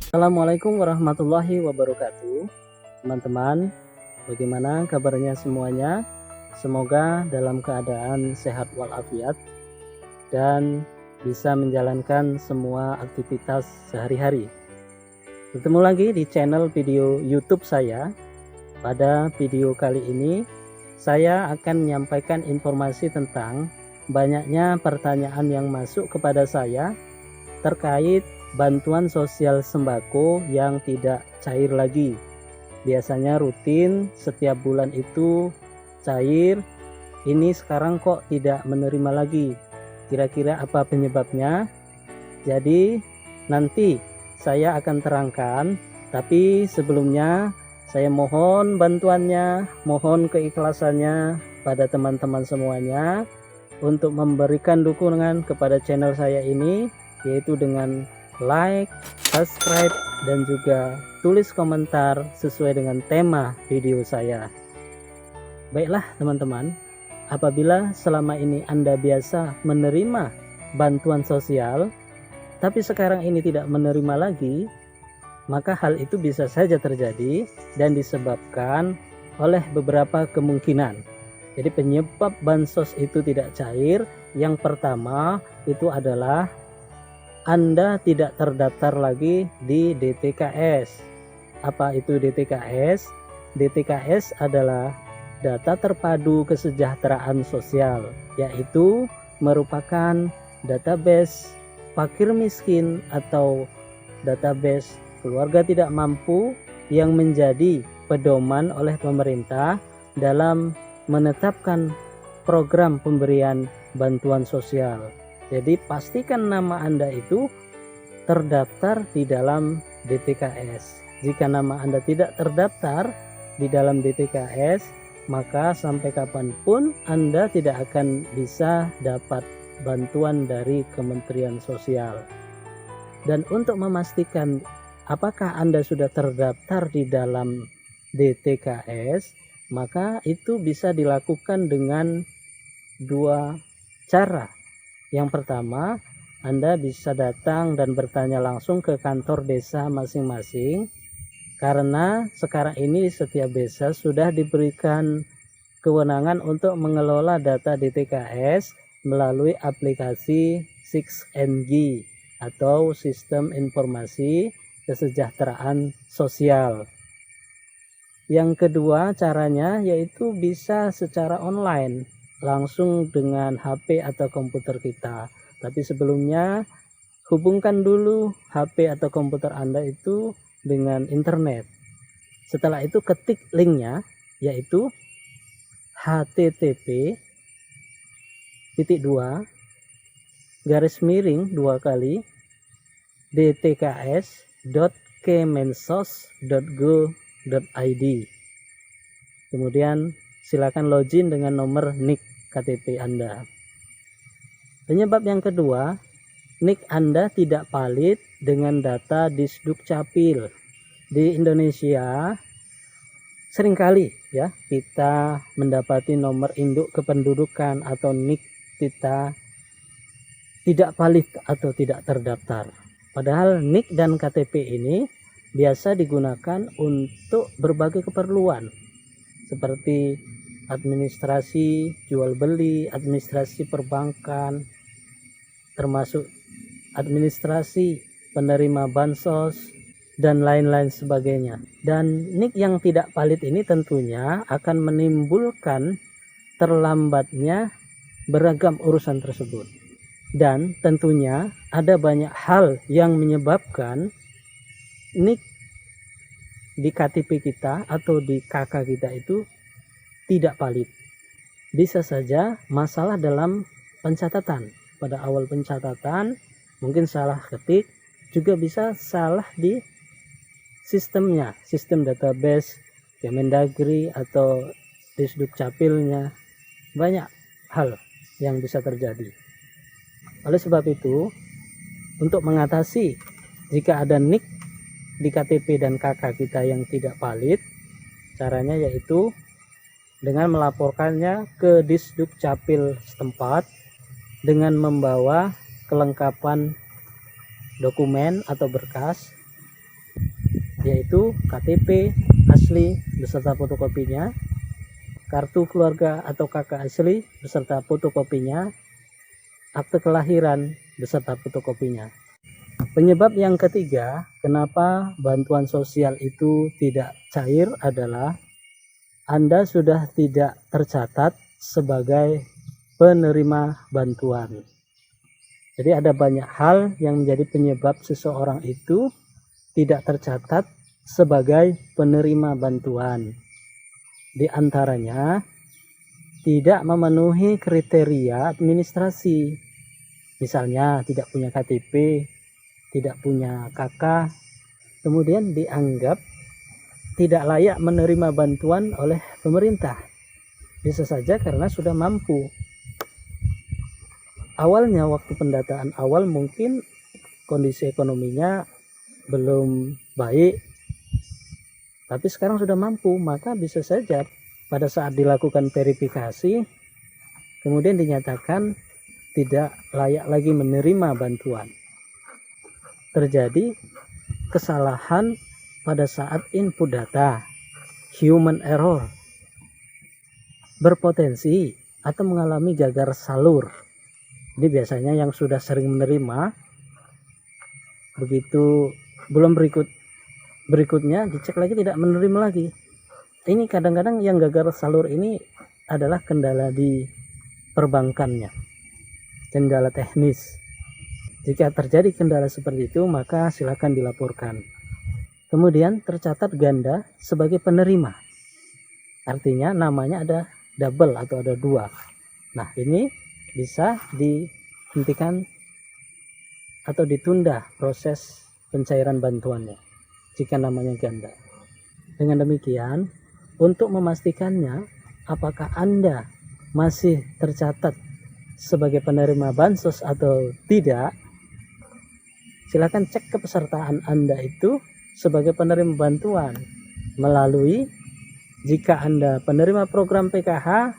Assalamualaikum warahmatullahi wabarakatuh. Teman-teman, bagaimana kabarnya semuanya? Semoga dalam keadaan sehat walafiat dan bisa menjalankan semua aktivitas sehari-hari. Bertemu lagi di channel video YouTube saya. Pada video kali ini, saya akan menyampaikan informasi tentang banyaknya pertanyaan yang masuk kepada saya terkait bantuan sosial sembako yang tidak cair lagi. Biasanya rutin setiap bulan itu cair, ini sekarang kok tidak menerima lagi. Kira-kira apa penyebabnya? Jadi nanti saya akan terangkan, tapi sebelumnya saya mohon bantuannya, mohon keikhlasannya pada teman-teman semuanya untuk memberikan dukungan kepada channel saya ini, yaitu dengan like, subscribe, dan juga tulis komentar sesuai dengan tema video saya. Baiklah teman-teman, apabila selama ini Anda biasa menerima bantuan sosial, tapi sekarang ini tidak menerima lagi, maka hal itu bisa saja terjadi dan disebabkan oleh beberapa kemungkinan. Jadi penyebab bansos itu tidak cair, yang pertama itu adalah Anda tidak terdaftar lagi di DTKS. Apa itu DTKS? DTKS adalah Data Terpadu Kesejahteraan Sosial, yaitu merupakan database fakir miskin atau database keluarga tidak mampu yang menjadi pedoman oleh pemerintah dalam menetapkan program pemberian bantuan sosial. Jadi pastikan nama Anda itu terdaftar di dalam DTKS. Jika nama Anda tidak terdaftar di dalam DTKS, maka sampai kapanpun Anda tidak akan bisa dapat bantuan dari Kementerian Sosial. Dan untuk memastikan apakah Anda sudah terdaftar di dalam DTKS, maka itu bisa dilakukan dengan dua cara. Yang pertama, Anda bisa datang dan bertanya langsung ke kantor desa masing-masing, karena sekarang ini setiap desa sudah diberikan kewenangan untuk mengelola data DTKS melalui aplikasi 6NG atau Sistem Informasi Kesejahteraan Sosial. Yang kedua caranya yaitu bisa secara online, langsung dengan HP atau komputer kita. Tapi sebelumnya hubungkan dulu HP atau komputer Anda itu dengan internet. Setelah itu ketik linknya, yaitu http://dtks.kemensos.go.id. Kemudian silakan login dengan nomor NIK KTP Anda. Penyebab yang kedua, NIK Anda tidak valid dengan data Disdukcapil. Di Indonesia seringkali ya kita mendapati nomor induk kependudukan atau NIK kita tidak valid atau tidak terdaftar. Padahal NIK dan KTP ini biasa digunakan untuk berbagai keperluan seperti administrasi jual beli, administrasi perbankan, termasuk administrasi penerima bansos dan lain-lain sebagainya. Dan NIK yang tidak valid ini tentunya akan menimbulkan terlambatnya beragam urusan tersebut. Dan tentunya ada banyak hal yang menyebabkan NIK di KTP kita atau di KK kita itu tidak valid. Bisa saja masalah dalam pencatatan. Pada awal pencatatan mungkin salah ketik, juga bisa salah di sistemnya, sistem database Kemendagri atau Disdukcapilnya. Banyak hal yang bisa terjadi. Oleh sebab itu, untuk mengatasi jika ada NIK di KTP dan KK kita yang tidak valid, caranya yaitu dengan melaporkannya ke Disdukcapil setempat dengan membawa kelengkapan dokumen atau berkas yaitu KTP asli beserta fotokopinya, kartu keluarga atau KK asli beserta fotokopinya, akte kelahiran beserta fotokopinya. Penyebab yang ketiga kenapa bantuan sosial itu tidak cair adalah Anda sudah tidak tercatat sebagai penerima bantuan. Jadi ada banyak hal yang menjadi penyebab seseorang itu tidak tercatat sebagai penerima bantuan. Di antaranya tidak memenuhi kriteria administrasi. Misalnya tidak punya KTP, tidak punya KK, kemudian dianggap tidak layak menerima bantuan oleh pemerintah. Bisa saja karena sudah mampu. Awalnya waktu pendataan awal mungkin kondisi ekonominya belum baik, tapi sekarang sudah mampu, maka bisa saja pada saat dilakukan verifikasi kemudian dinyatakan tidak layak lagi menerima bantuan. Terjadi kesalahan pada saat input data, human error, berpotensi atau mengalami gagal salur. Jadi biasanya yang sudah sering menerima, begitu belum berikutnya dicek lagi tidak menerima lagi. Ini kadang-kadang yang gagal salur ini adalah kendala di perbankannya, kendala teknis. Jika terjadi kendala seperti itu, maka silakan dilaporkan. Kemudian tercatat ganda sebagai penerima. Artinya namanya ada double atau ada dua. Nah, ini bisa dihentikan atau ditunda proses pencairan bantuannya jika namanya ganda. Dengan demikian, untuk memastikannya apakah Anda masih tercatat sebagai penerima bansos atau tidak, silakan cek kepesertaan Anda itu sebagai penerima bantuan melalui, jika Anda penerima program PKH,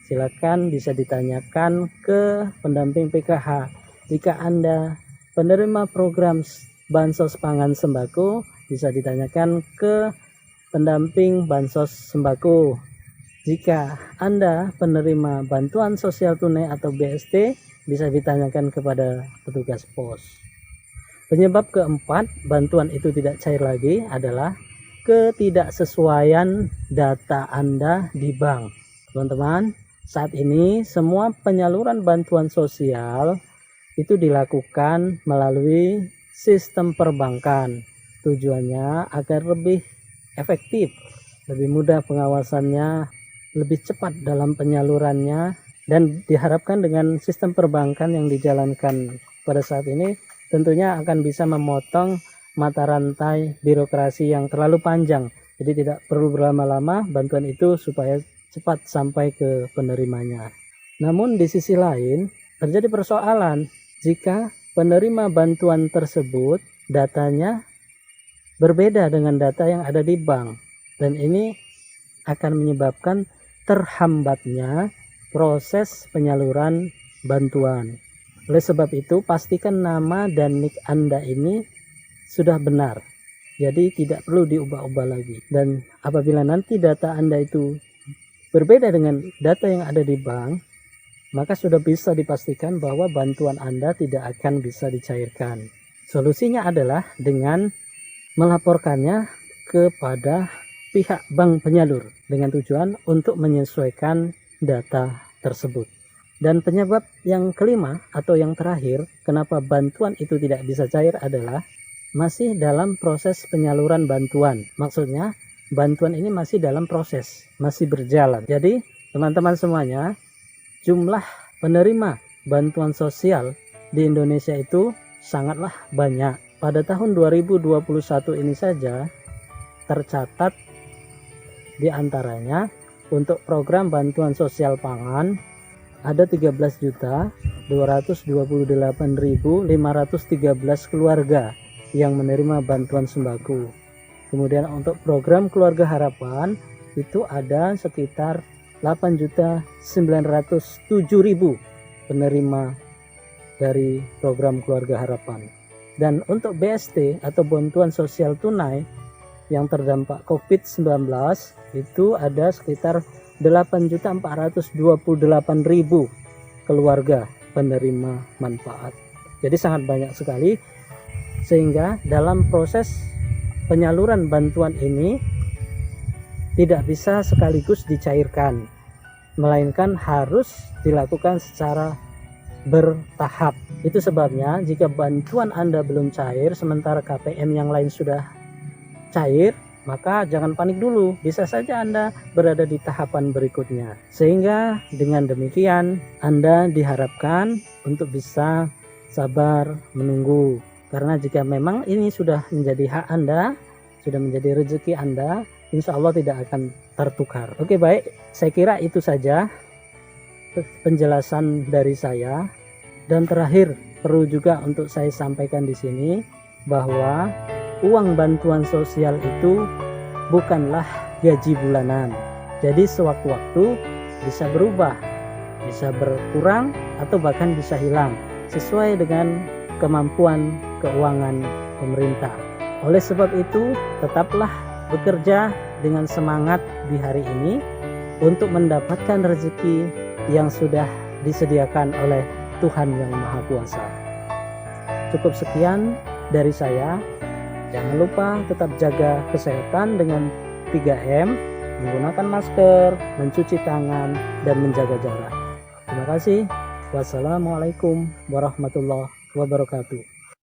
silakan bisa ditanyakan ke pendamping PKH. Jika Anda penerima program bansos pangan sembako, bisa ditanyakan ke pendamping bansos sembako. Jika Anda penerima bantuan sosial tunai atau BST, bisa ditanyakan kepada petugas pos. Penyebab keempat bantuan itu tidak cair lagi adalah ketidaksesuaian data Anda di bank. Teman-teman, saat ini semua penyaluran bantuan sosial itu dilakukan melalui sistem perbankan. Tujuannya agar lebih efektif, lebih mudah pengawasannya, lebih cepat dalam penyalurannya, dan diharapkan dengan sistem perbankan yang dijalankan pada saat ini tentunya akan bisa memotong mata rantai birokrasi yang terlalu panjang. Jadi tidak perlu berlama-lama bantuan itu supaya cepat sampai ke penerimanya. Namun di sisi lain terjadi persoalan jika penerima bantuan tersebut datanya berbeda dengan data yang ada di bank, dan ini akan menyebabkan terhambatnya proses penyaluran bantuan. Oleh sebab itu, pastikan nama dan NIK Anda ini sudah benar. Jadi tidak perlu diubah-ubah lagi. Dan apabila nanti data Anda itu berbeda dengan data yang ada di bank, maka sudah bisa dipastikan bahwa bantuan Anda tidak akan bisa dicairkan. Solusinya adalah dengan melaporkannya kepada pihak bank penyalur dengan tujuan untuk menyesuaikan data tersebut. Dan penyebab yang kelima atau yang terakhir kenapa bantuan itu tidak bisa cair adalah masih dalam proses penyaluran bantuan. Maksudnya bantuan ini masih dalam proses, masih berjalan. Jadi teman-teman semuanya, jumlah penerima bantuan sosial di Indonesia itu sangatlah banyak. Pada tahun 2021 ini saja tercatat di antaranya untuk program bantuan sosial pangan ada 13.228.513 keluarga yang menerima bantuan sembako. Kemudian untuk program Keluarga Harapan itu ada sekitar 8.907.000 penerima dari program Keluarga Harapan. Dan untuk BST atau bantuan sosial tunai yang terdampak COVID-19 itu ada sekitar 8.428.000 keluarga penerima manfaat. Jadi sangat banyak sekali, sehingga dalam proses penyaluran bantuan ini tidak bisa sekaligus dicairkan, melainkan harus dilakukan secara bertahap. Itu sebabnya jika bantuan Anda belum cair sementara KPM yang lain sudah cair, maka jangan panik dulu, bisa saja Anda berada di tahapan berikutnya. Sehingga dengan demikian Anda diharapkan untuk bisa sabar menunggu, karena jika memang ini sudah menjadi hak Anda, sudah menjadi rezeki Anda, insya Allah tidak akan tertukar. Oke, baik, saya kira itu saja penjelasan dari saya. Dan terakhir perlu juga untuk saya sampaikan di sini bahwa uang bantuan sosial itu bukanlah gaji bulanan. Jadi sewaktu-waktu bisa berubah, bisa berkurang atau bahkan bisa hilang sesuai dengan kemampuan keuangan pemerintah. Oleh sebab itu, tetaplah bekerja dengan semangat di hari ini untuk mendapatkan rezeki yang sudah disediakan oleh Tuhan Yang Maha Kuasa. Cukup sekian dari saya. Jangan lupa tetap jaga kesehatan dengan 3M, menggunakan masker, mencuci tangan, dan menjaga jarak. Terima kasih. Wassalamualaikum warahmatullahi wabarakatuh.